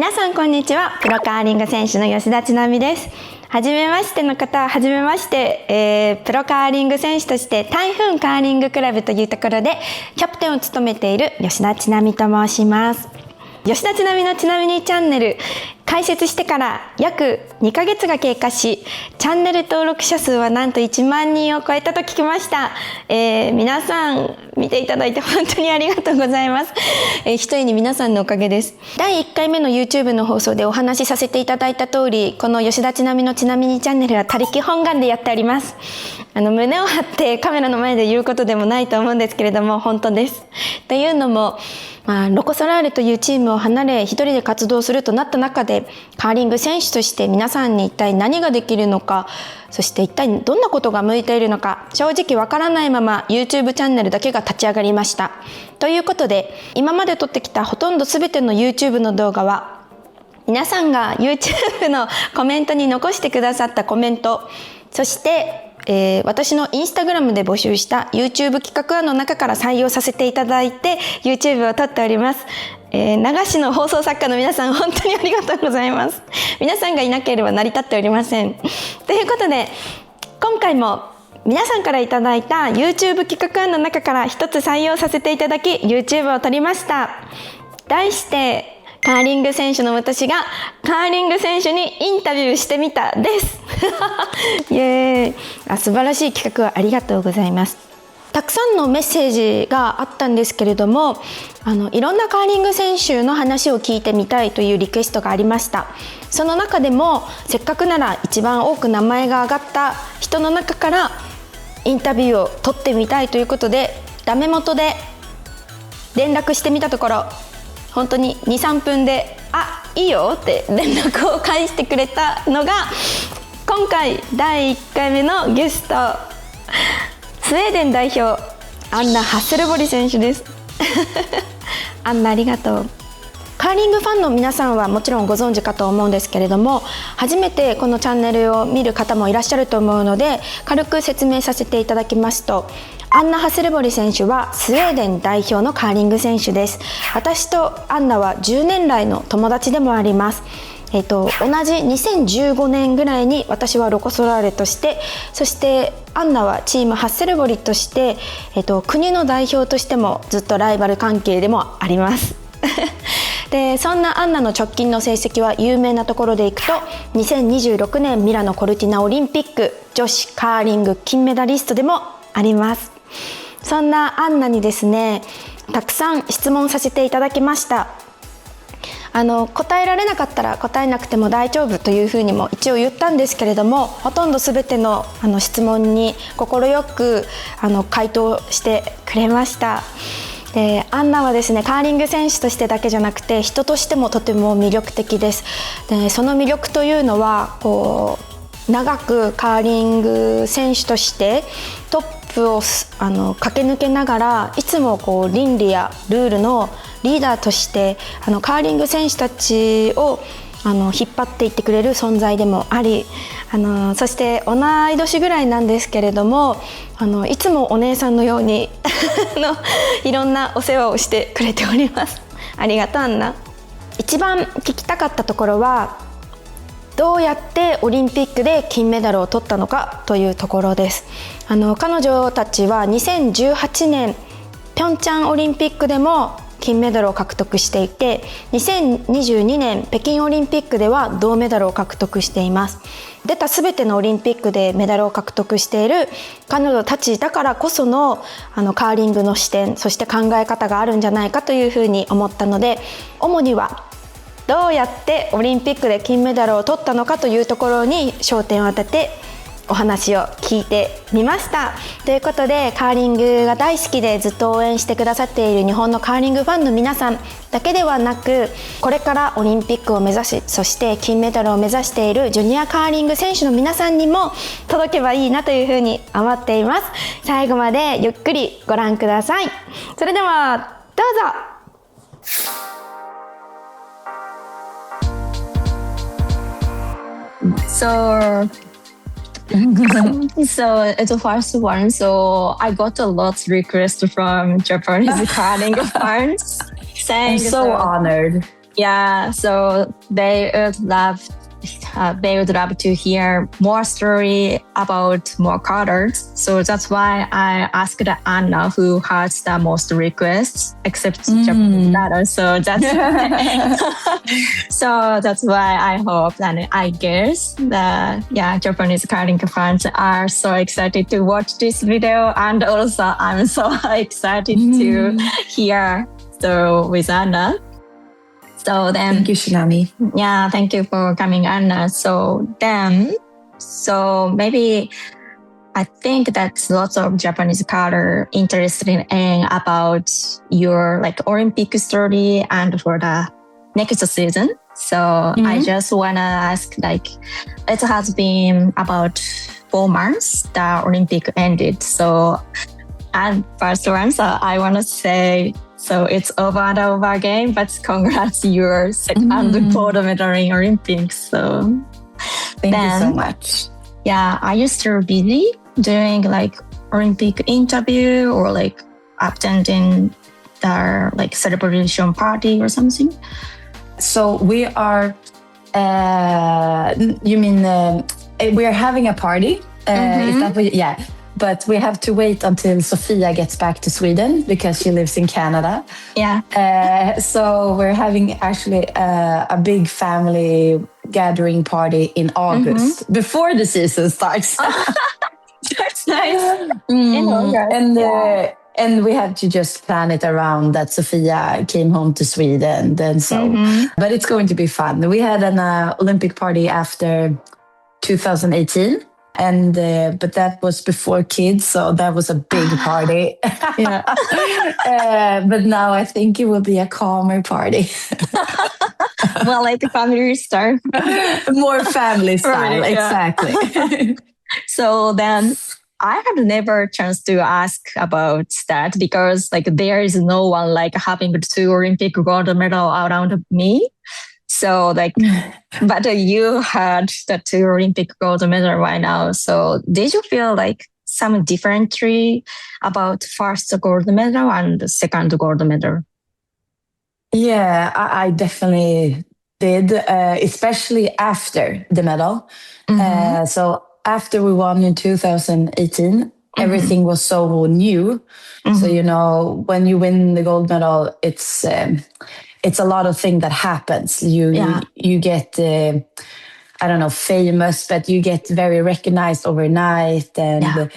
皆さんこんにちは。プロカーリング選手の吉田知那美です。はじめましての方ははじめまして、プロカーリング選手としてTyphoonカーリングクラブというところでキャプテンを務めている吉田知那美と申します。吉田知那美のちなみにチャンネル開設してから約2ヶ月が経過し、チャンネル登録者数はなんと1万人を超えたと聞きました。皆さん見ていただいて本当にありがとうございます。ひとえに皆さんのおかげです。第1回目の YouTube の放送でお話しさせていただいた通り、この吉田知那美のちなみにチャンネルは他力本願でやっております。胸を張ってカメラの前で言うことでもないと思うんですけれども、本当です。というのも、ロコ・ソラーレというチームを離れ一人で活動するとなった中で、カーリング選手として皆さんに一体何ができるのか、そして一体どんなことが向いているのか、正直わからないまま YouTube チャンネルだけが立ち上がりました。ということで、今まで撮ってきたほとんど全ての YouTube の動画は、皆さんが YouTube のコメントに残してくださったコメント、そして私のインスタグラムで募集した YouTube 企画案の中から採用させていただいて YouTube を撮っております。流しの放送作家の皆さん、本当にありがとうございます。皆さんがいなければ成り立っておりません。ということで、今回も皆さんからいただいた YouTube 企画案の中から一つ採用させていただき YouTube を撮りました。題してカーリング選手の私がカーリング選手にインタビューしてみたですイエーイ。素晴らしい企画をありがとうございます。たくさんのメッセージがあったんですけれども、いろんなカーリング選手の話を聞いてみたいというリクエストがありました。その中でもせっかくなら一番多く名前が挙がった人の中からインタビューを取ってみたいということで、ダメ元で連絡してみたところ、本当に 2,3 分でいいよって連絡を返してくれたのが今回第1回目のゲスト、スウェーデン代表アンナ・ハッセルボリ選手ですアンナ、ありがとう。カーリングファンの皆さんはもちろんご存知かと思うんですけれども、初めてこのチャンネルを見る方もいらっしゃると思うので、軽く説明させていただきますと、アンナ・ハッセルボリ選手はスウェーデン代表のカーリング選手です。私とアンナは10年来の友達でもあります。同じ2015年ぐらいに私はロコ・ソラーレとして、そしてアンナはチームハッセルボリとして、国の代表としてもずっとライバル関係でもありますで、そんなアンナの直近の成績は有名なところでいくと、2026年ミラノ・コルティナオリンピック女子カーリング金メダリストでもあります。そんなアンナにですね、たくさん質問させていただきました。答えられなかったら答えなくても大丈夫というふうにも一応言ったんですけれども、ほとんど全ての質問に快く回答してくれました。で、アンナはですね、カーリング選手としてだけじゃなくて人としてもとても魅力的です。で、その魅力というのは長くカーリング選手としてトップを駆け抜けながら、いつも倫理やルールのリーダーとしてカーリング選手たちを引っ張っていってくれる存在でもあり、そして同い年ぐらいなんですけれども、いつもお姉さんのようにいろんなお世話をしてくれております。ありがとう、アンナ。一番聞きたかったところは、どうやってオリンピックで金メダルを取ったのかというところです。彼女たちは2018年ピョンチャンオリンピックでも金メダルを獲得していて、2022年北京オリンピックでは銅メダルを獲得しています。出た全てのオリンピックでメダルを獲得している彼女たちだからこそのカーリングの視点、そして考え方があるんじゃないかというふうに思ったので、主にはどうやってオリンピックで金メダルを取ったのかというところに焦点を当ててお話を聞いてみました。ということで、カーリングが大好きでずっと応援してくださっている日本のカーリングファンの皆さんだけではなく、これからオリンピックを目指し、そして金メダルを目指しているジュニアカーリング選手の皆さんにも届けばいいなというふうに思っています。最後までゆっくりご覧ください。それではどうぞ。So it's the first one. So I got a lot of requests from Japanese calling fans saying I'm so honored. Yeah, so they would love to hear more story about more colors. So that's why I asked Anna, who has the most requests, except Japanese colors. So that's so that's why I hope and I guess that Japanese curling fans are so excited to watch this video, and also I'm so excited to hear so with Anna. So then, thank you, Tsunami. Yeah, thank you for coming, Anna. So maybe I think that lots of Japanese color interested in about your like Olympic story and for the next season. So I just wanna ask, like, it has been about 4 months the Olympic ended. So, and first answer, I wanna say. So it's over and over again, but congrats, your second gold medal in Olympics. So thank you so much. Yeah, are you still busy doing like Olympic interview or like attending the like celebration party or something? So we are, you mean we are having a party? Is that what? Yeah. But we have to wait until Sofia gets back to Sweden because she lives in Canada. Yeah. So we're having actually a big family gathering party in August before the season starts. That's nice. And we have to just plan it around that Sofia came home to Sweden. Then but it's going to be fun. We had an Olympic party after 2018. And but that was before kids, so that was a big party. But now I think it will be a calmer party. Well, like a family style. More family style, exactly. So then I had never chance to ask about that because like there is no one like having 2 Olympic gold medal around me. So like, but you had the 2 Olympic gold medal right now. So did you feel like some differently about first gold medal and the second gold medal? Yeah, I definitely did, especially after the medal. So after we won in 2018, everything was so new. So, you know, when you win the gold medal, it's a lot of things that happens. You get, I don't know, famous, but you get very recognized overnight and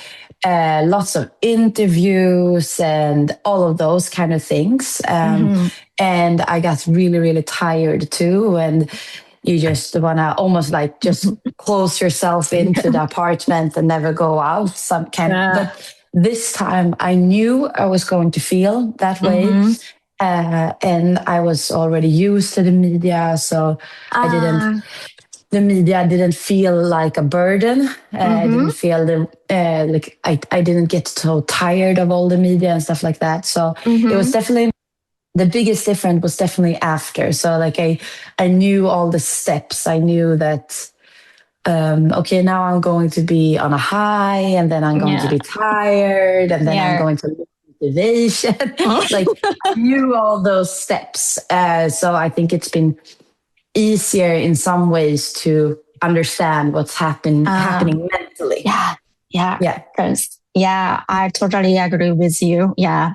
lots of interviews and all of those kind of things. And I got really, really tired too. And you just want to almost like just close yourself into the apartment and never go out. But this time I knew I was going to feel that way. And I was already used to the media, so the media didn't feel like a burden. I didn't feel I didn't get so tired of all the media and stuff like that. So it was definitely, the biggest difference was definitely after. So like I knew all the steps. I knew that, okay, now I'm going to be on a high and then I'm going to be tired and then I'm going to motivation. Like I knew all those steps. So I think it's been easier in some ways to understand what's happening mentally. Yeah, I totally agree with you. Yeah,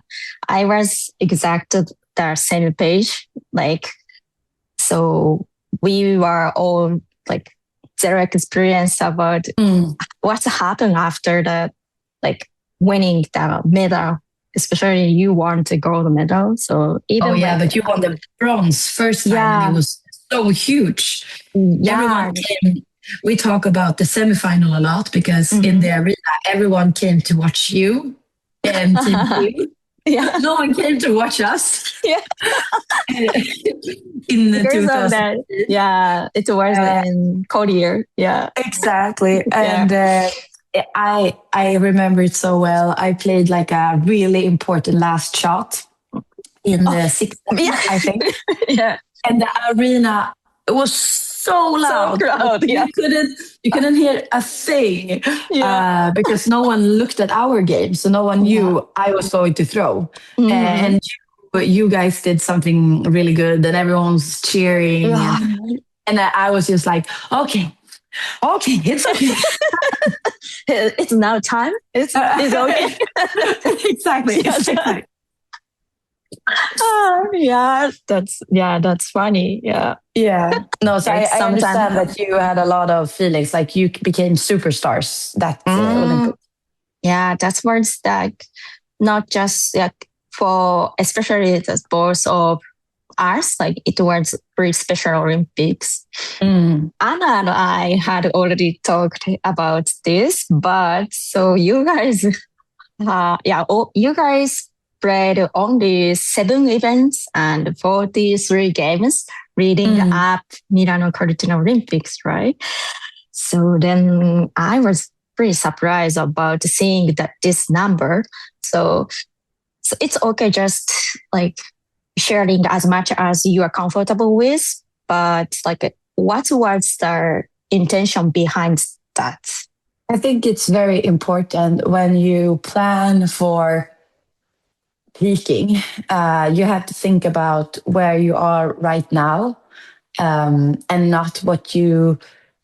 I was exactly the same page. Like, so we were all like zero experience about what's happened after the like winning the medal. Especially you won the gold medal. So even but you won the bronze first time and it was so huge. Everyone came. We talk about the semifinal a lot because in the arena, everyone came to watch you and Team no one came to watch us. In the 2000. It was in Korea. Exactly. And I remember it so well. I played like a really important last shot in the sixth, I think. And the arena, it was so loud. You couldn't hear a thing because no one looked at our game. So no one knew I was going to throw. And you guys did something really good and everyone was cheering. Yeah. And I was just like, okay, it's okay. It's now time. It's okay. Exactly. Yeah. Exactly. That's funny. Yeah. Yeah. No, so Like I sometimes- understand that you had a lot of feelings. Like you became superstars that Olympic. Yeah, that's words like not just like for especially the sports of ours, like it was very special Olympics. Mm. Anna and I had already talked about this, but so you guys, you guys played only 7 events and 43 games leading up Milano Cortina Olympics, right? So then I was pretty surprised about seeing this number. So it's okay, just like sharing as much as you are comfortable with, but like what was the intention behind that? I think it's very important when you plan for peaking. You have to think about where you are right now, and not what you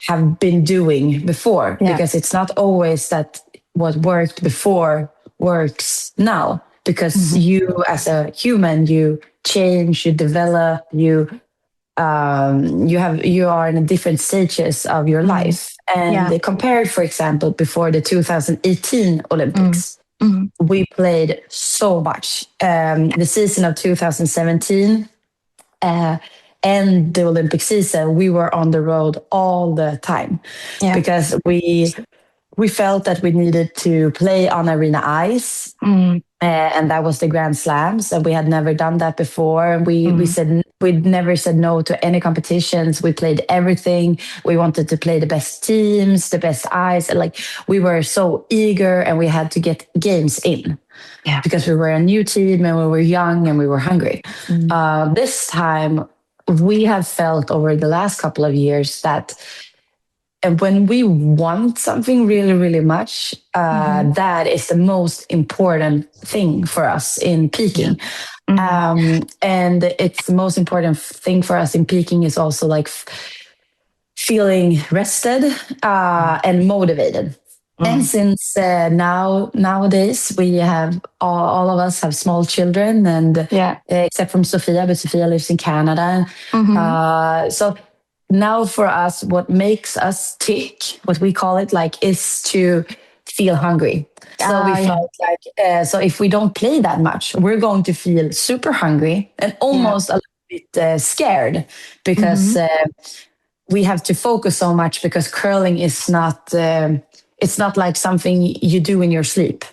have been doing before, because it's not always that what worked before works now, because you as a human, you change, you develop, you are in different stages of your life. And they compared, for example, before the 2018 Olympics, we played so much. The season of 2017 and the Olympic season, we were on the road all the time because we felt that we needed to play on arena ice. And that was the Grand Slams, and we had never done that before. We'd never said no to any competitions. We played everything. We wanted to play the best teams, the best ice. And like we were so eager, and we had to get games in because we were a new team and we were young and we were hungry. This time, we have felt over the last couple of years that when we want something really, really much, that is the most important thing for us in peaking. And it's the most important thing for us in peaking is also like feeling rested and motivated. And since nowadays we have all of us have small children, and except from Sofia, but Sofia lives in Canada. So now for us, what makes us tick, what we call it, like, is to feel hungry. So we felt like, so if we don't play that much, we're going to feel super hungry and almost a little bit scared, because we have to focus so much, because curling is not, it's not like something you do in your sleep.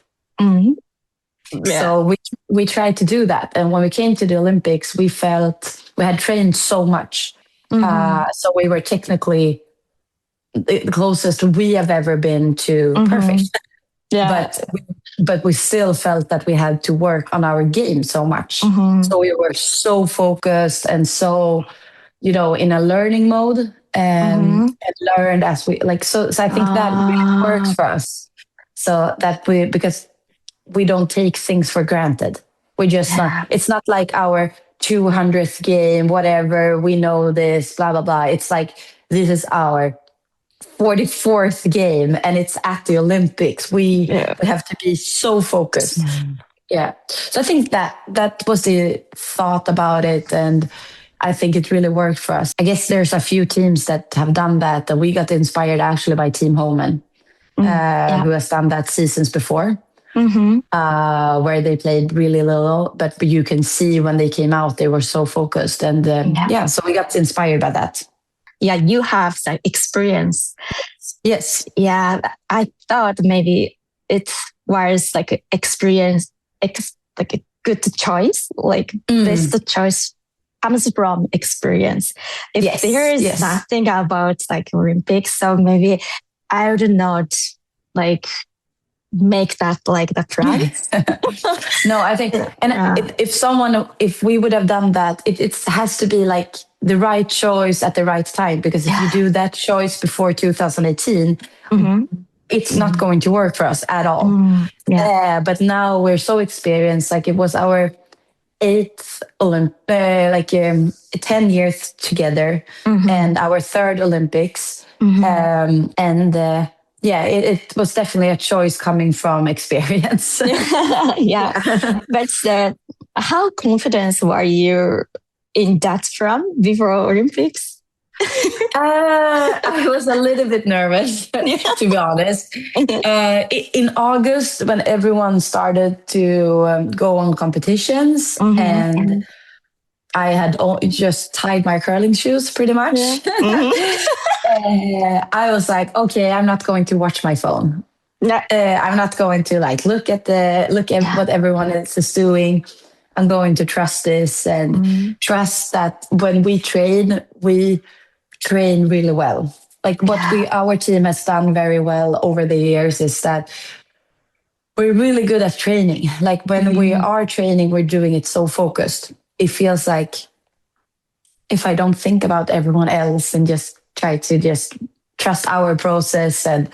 So we tried to do that. And when we came to the Olympics, we felt we had trained so much. So we were technically the closest we have ever been to perfect. But we still felt that we had to work on our game so much. So we were so focused and so, in a learning mode, and learned as we like. So I think that really works for us. So that because we don't take things for granted. We just not. It's not like our 200th game, whatever, we know this, blah, blah, blah. It's like, this is our 44th game and it's at the Olympics. We have to be so focused. So I think that was the thought about it. And I think it really worked for us. I guess there's a few teams that have done that. And we got inspired actually by Team Holman, who has done that seasons before. Where they played really little, but you can see when they came out, they were so focused. And so we got inspired by that. Yeah, you have that experience. Yes. Yeah, I thought maybe it was like experience, like a good choice, like best choice comes from experience. If there is nothing about like Olympics, so maybe I would not like make that like the plan. No, I think, and if we would have done that, it has to be like the right choice at the right time, because if you do that choice before 2018, it's not going to work for us at all. But now we're so experienced. Like, it was our 10 years together, and our third Olympics. It was definitely a choice coming from experience. But how confident were you in that from before Olympics? I was a little bit nervous, to be honest. In August, when everyone started to go on competitions, and I had just tied my curling shoes pretty much. I was like, okay, I'm not going to watch my phone. I'm not going to look at what everyone else is doing. I'm going to trust this and trust that when we train really well. Our team has done very well over the years is that we're really good at training. When we are training, we're doing it so focused. It feels like if I don't think about everyone else and just try to just trust our process and,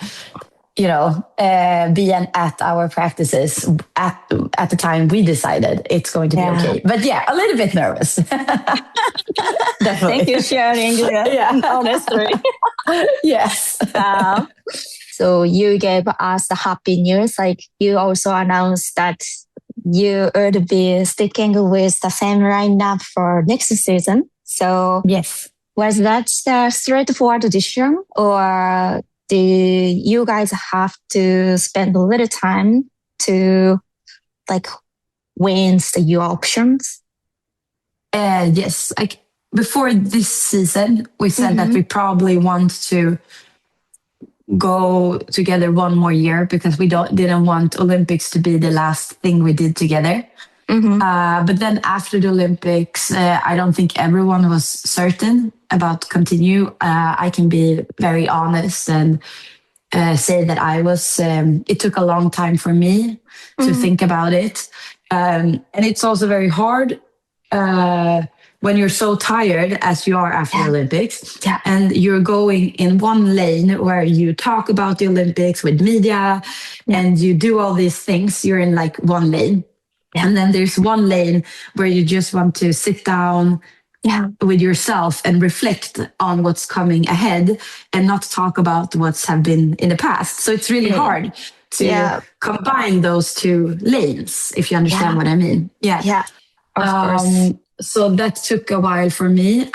be at our practices at the time we decided it's going to be okay. But a little bit nervous. Definitely. Thank you for sharing. Honestly. Yes. So you gave us the happy news. You also announced that you would be sticking with the same lineup for next season. So yes, was that a straightforward decision, or do you guys have to spend a little time to weigh your options? Yes, before this season, we said that we probably want to go together one more year because we didn't want Olympics to be the last thing we did together. But then after the Olympics, I don't think everyone was certain about continue. I can be very honest and say that I was. It took a long time for me to think about it, and it's also very hard when you're so tired as you are after the Olympics, and you're going in one lane where you talk about the Olympics with media, and you do all these things. You're in one lane. And then there's one lane where you just want to sit down with yourself and reflect on what's coming ahead and not talk about what's have been in the past. So it's really hard to combine those two lanes, if you understand what I mean. Yeah, of course. So that took a while for me.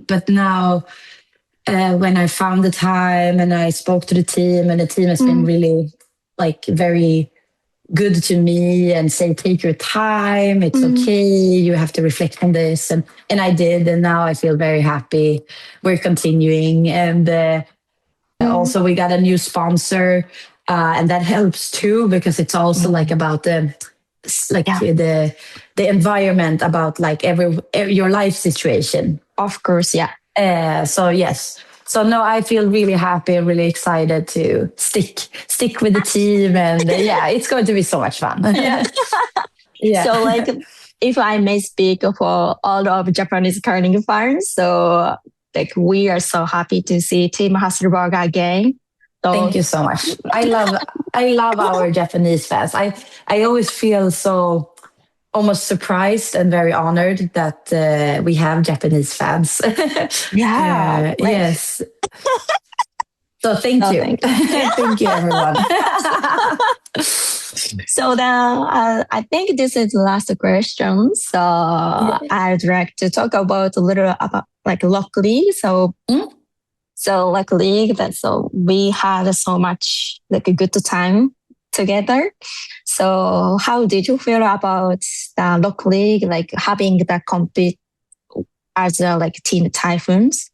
But now when I found the time and I spoke to the team, and the team has been really very good to me and say, take your time. It's okay. You have to reflect on this. And I did. And now I feel very happy. We're continuing. And also we got a new sponsor. And that helps too, because it's also about the environment, about your life situation. Of course. Yeah. So yes. So no, I feel really happy and really excited to stick with the team, and it's going to be so much fun. So if I may speak for all of Japanese curling fans, so we are so happy to see Team Hasselborg again. So, thank you so much. I love our Japanese fans. I always feel so almost surprised and very honored that we have Japanese fans. Yes. So thank you. Thank you, everyone. So then I think this is the last question. So I'd like to talk about a little about Lock League. So Lock League, so we had so much a good time together. So how did you feel about the Lock League, having the compete as Team Typhoons?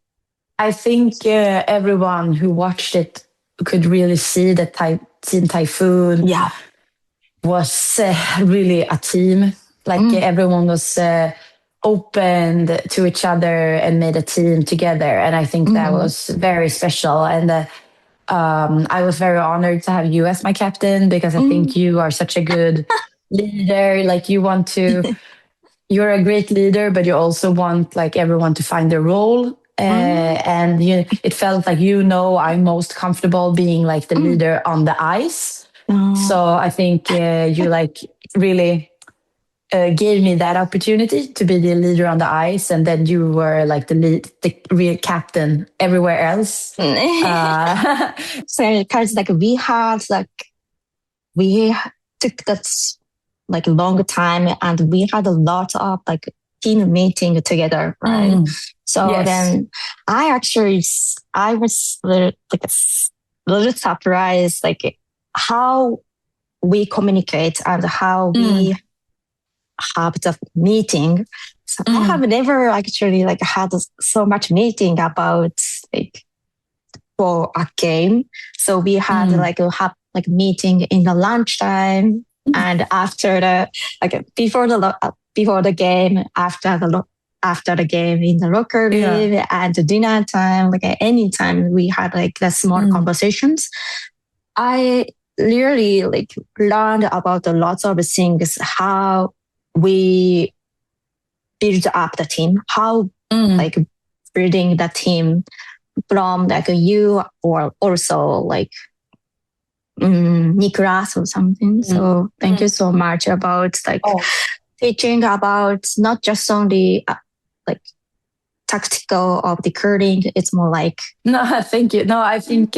I think everyone who watched it could really see that Team Typhoon was really a team. Everyone was opened to each other and made a team together. And I think that was very special. And I was very honored to have you as my captain, because I think you are such a good leader. You're a great leader, but you also want everyone to find their role. And it felt I'm most comfortable being the leader on the ice. So I think you really gave me that opportunity to be the leader on the ice, and then you were like the real captain everywhere else. So because like we took that like long time, and we had a lot of like team meeting together, right? So then I was like a little surprised, like how we communicate and how we have the meeting. So I have never actually like had so much meeting about like for a game. So we had like meeting in the lunchtime and after the before the game, after the game in the locker room and dinner time, like at any time we had like the small conversations. I really like learned about a lot of things, how we build up the team, how like building the team from like you or also like Niklas or something. So thank you so much about like teaching about not just only like tactical of the curling. It's more like thank you. I think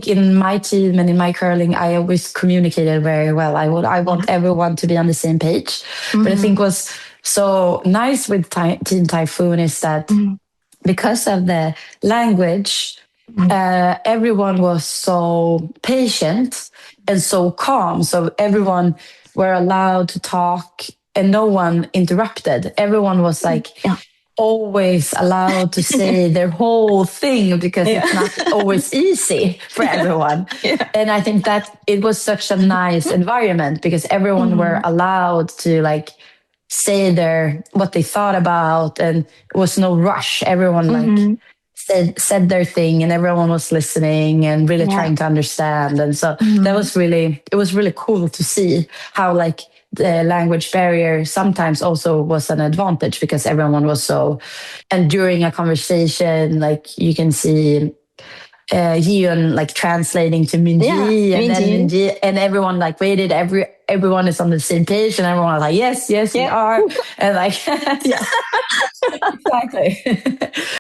in my team and in my curling, I always communicated very well. I want everyone to be on the same page. But I think what's so nice with Team Typhoon is that because of the language, everyone was so patient and so calm. So everyone were allowed to talk and no one interrupted. Everyone was like always allowed to say their whole thing because it's not always easy for everyone. And I think that it was such a nice environment because everyone were allowed to like say what they thought about, and it was no rush. Everyone like said their thing, and everyone was listening and really trying to understand. And so it was really cool to see how like the language barrier sometimes also was an advantage because everyone was so, and during a conversation, like you can see Yeon like translating to Minji and then Minji, and everyone like waited, everyone is on the same page and everyone was like, yes, we are. And like, exactly.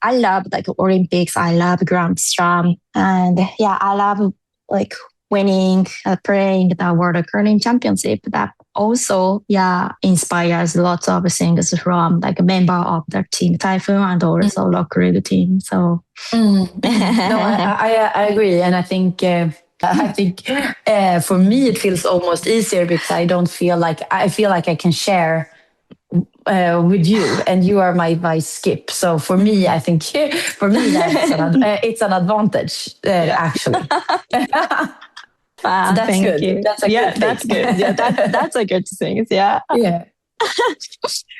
I love like Olympics. I love Grand Slam. And I love like winning, playing the World Curling Championship. That also, inspires lots of things from like a member of the team Typhoon and also local league team. So, I agree. And I think for me, it feels almost easier because I feel like I can share with you, and you are my vice skip. So for me, I think it's an advantage actually. So that's thank good. you. That's a good thing. That's good. Yeah, that's a good thing. Yeah.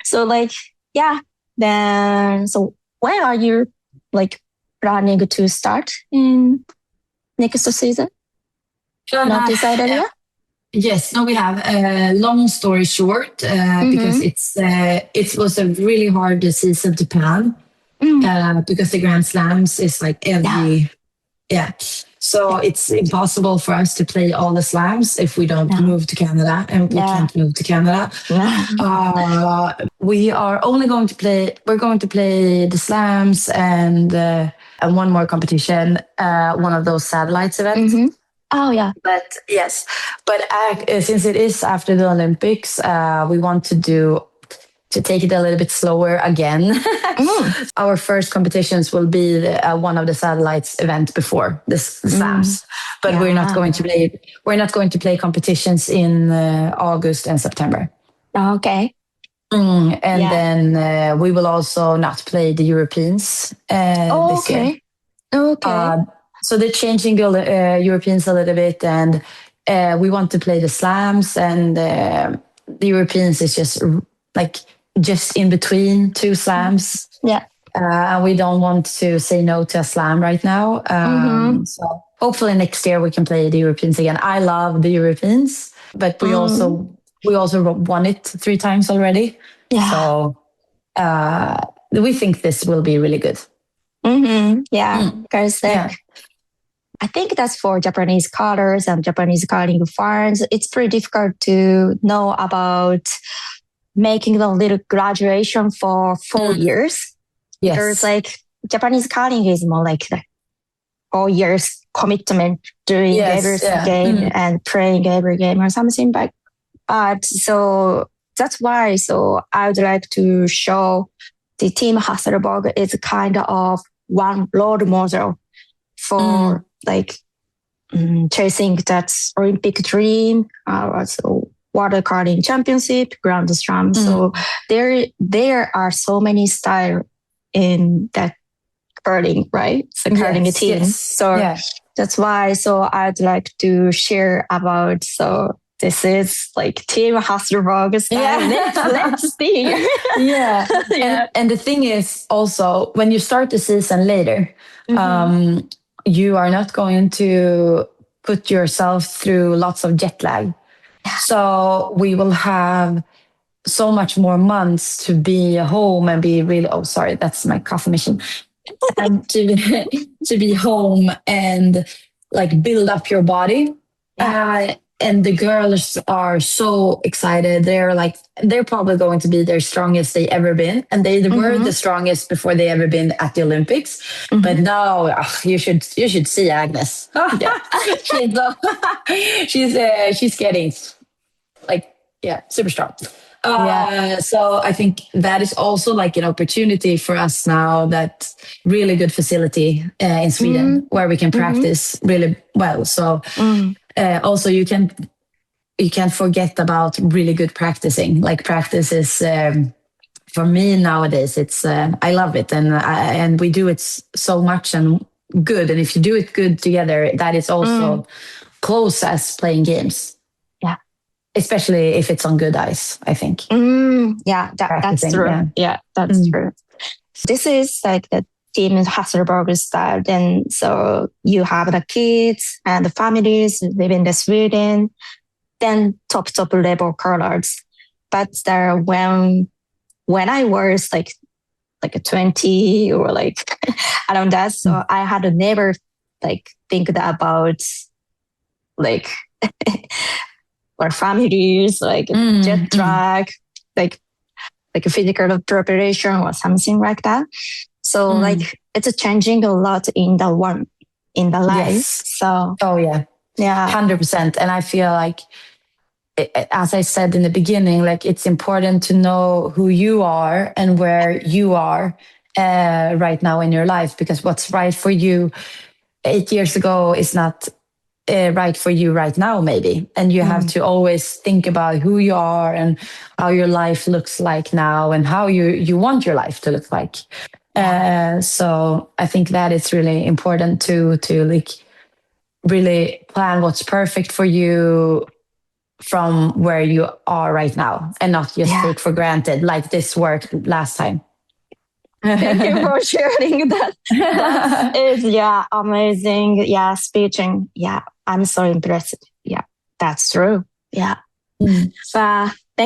So like, then so when are you like planning to start in next season? Not decided yet? Yes, no, we have. Long story short, because it was a really hard season to plan because the Grand Slams is like every So it's impossible for us to play all the slams if we don't move to Canada, and we can't move to Canada. We are only going to play. We're going to play the slams and one more competition, one of those satellites events. Oh yeah. But yes, but since it is after the Olympics, we want to take it a little bit slower again. Our first competitions will be one of the satellites event before the slams, but we're not going to play. We're not going to play competitions in August and September. Okay. Then we will also not play the Europeans this year. Okay. So they're changing the Europeans a little bit, and we want to play the slams, and the Europeans is just in between two slams. We don't want to say no to a slam right now. So hopefully next year we can play the Europeans again. I love the Europeans, but we also won it 3 times already. So we think this will be really good. Because I think that's for Japanese curlers and Japanese curling fans. It's pretty difficult to know about making the little graduation for 4 years. Yes. There's like Japanese curling is more like the 4 years commitment doing every game and playing every game or something. But so that's why. So I would like to show the team Hasselborg is kind of one role model for like chasing that Olympic dream, also World Curling Championship, Grand Slam. So there are so many styles in that curling, right? So curling team. Yes. So that's why. So I'd like to share about. So this is like Team Hasselborg style. Let's see. And the thing is also when you start the season later, you are not going to put yourself through lots of jet lag. So we will have so much more months to be home and be really, oh, sorry, that's my coffee machine. And to be home and like build up your body. And the girls are so excited. They're probably going to be their strongest they ever been. And they were the strongest before they ever been at the Olympics. But now you should see Agnes. She's getting super strong. So I think that is also like an opportunity for us now, that really good facility in Sweden where we can practice really well. So also you can't forget about really good practicing. Like practice is for me nowadays, it's I love it, and we do it so much and good. And if you do it good together, that is also close as playing games. Especially if it's on good ice, I think. That's true. That's true. This is like the team Hasselborg style. Then so you have the kids and the families living in Sweden, then top level curlers. But when I was like a 20 or like around that, so I had never like think about like or families, like jet lag, like a physical preparation or something like that. So like it's changing a lot in the life. Yes. So 100%. And I feel like, as I said in the beginning, like it's important to know who you are and where you are right now in your life, because what's right for you 8 years ago is not right for you right now, maybe. And you have to always think about who you are and how your life looks like now and how you want your life to look like. So I think that it's really important to like really plan what's perfect for you from where you are right now, and not just take for granted like this worked last time. Thank you for sharing that. That is amazing. Speaking. I'm so impressed. That's true. Thank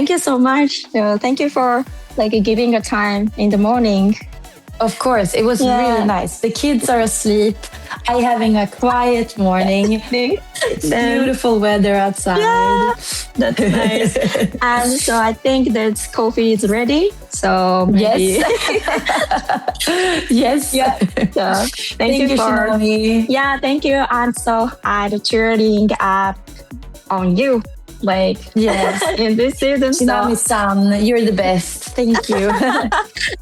you so much. Thank you for like giving a time in the morning. Of course, it was really nice. The kids are asleep. I'm having a quiet morning. It's beautiful weather outside. That's nice. And so I think that coffee is ready. So maybe. Yes. So thank you for Shinomi. Thank you. And so I'm cheering up on you. Like in this season. Shinomi-san, you're the best. Thank you.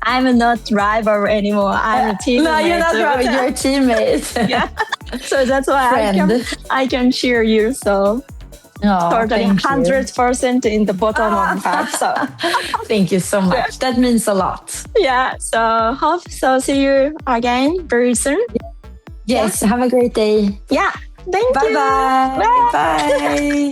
I'm not rival anymore. I'm a teammate. No, you're not rival. You're a teammate. So that's why I can cheer you. So totally 100% in the bottom of my heart. So thank you so much. That means a lot. So hope so. See you again very soon. Yes. Have a great day. Thank you. Bye-bye. Bye.